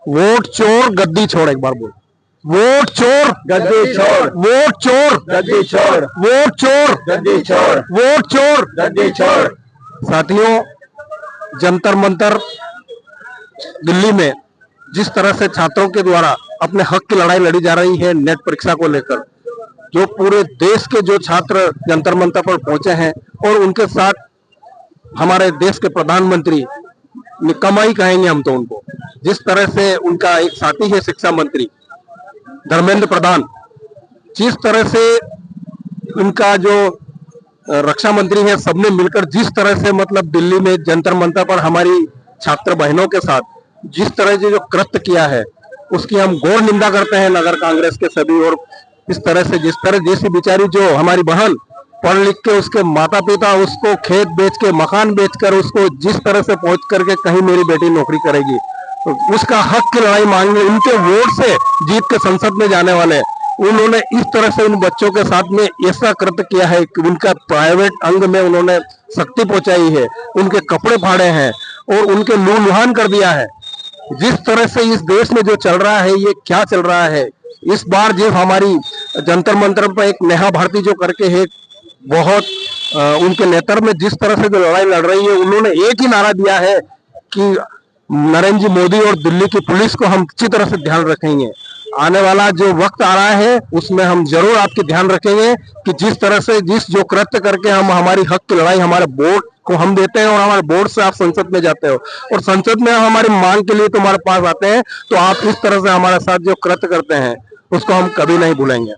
Vote चोर गद्दी छोड़, एक बार बोल। वोट चोर गद्दी छोड़, वोट चोर गद्दी छोड़, वोट चोर गद्दी छोड़, वोट चोर। गद्दी छोड़। साथियों, जंतर मंतर दिल्ली में जिस तरह से छात्रों के द्वारा अपने हक की लड़ाई लड़ी जा रही है नेट परीक्षा को लेकर, जो पूरे देश के जो छात्र जंतर मंतर पर पहुंचे हैं और उनके साथ हमारे देश के प्रधानमंत्री, निकम्मा ही कहेंगे हम तो उनको, जिस तरह से उनका एक साथी है शिक्षा मंत्री धर्मेंद्र प्रधान, जिस तरह से उनका जो रक्षा मंत्री है, सबने मिलकर जिस तरह से मतलब दिल्ली में जंतर मंतर पर हमारी छात्र बहनों के साथ जिस तरह से जो कृत्य किया है, उसकी हम घोर निंदा करते हैं नगर कांग्रेस के सभी। और इस तरह से जिस तरह जैसी बेचारी जो हमारी बहन पढ़ लिख के उसके माता पिता उसको खेत बेच के मकान बेचकर उसको जिस तरह से पहुंच करके कहीं मेरी बेटी नौकरी करेगी, उसका हक की लड़ाई मांगने उनके वोट से जीत के संसद में जाने वाले, उन्होंने इस तरह से उन बच्चों के साथ में ऐसा कृत्य किया है कि उनका प्राइवेट अंग में उन्होंने शक्ति पहुंचाई है, उनके कपड़े फाड़े हैं और उनके लूह लुहान कर दिया है। जिस तरह से इस देश में जो चल रहा है, ये क्या चल रहा है। इस बार जो हमारी जंतर मंतर पर एक नेहा भारती जो करके है, बहुत उनके नेतृत्व में जिस तरह से जो लड़ाई लड़ रही है, उन्होंने एक ही नारा दिया है कि नरेंद्र जी मोदी और दिल्ली की पुलिस को हम अच्छी तरह से ध्यान रखेंगे। आने वाला जो वक्त आ रहा है उसमें हम जरूर आपके ध्यान रखेंगे कि जिस तरह से जिस जो कृत्य करके हम हमारी हक की लड़ाई, हमारे वोट को हम देते हैं और हमारे वोट से आप संसद में जाते हो और संसद में हमारी मांग के लिए तुम्हारे पास आते हैं, तो आप इस तरह से हमारे साथ जो कृत्य करते हैं उसको हम कभी नहीं भूलेंगे।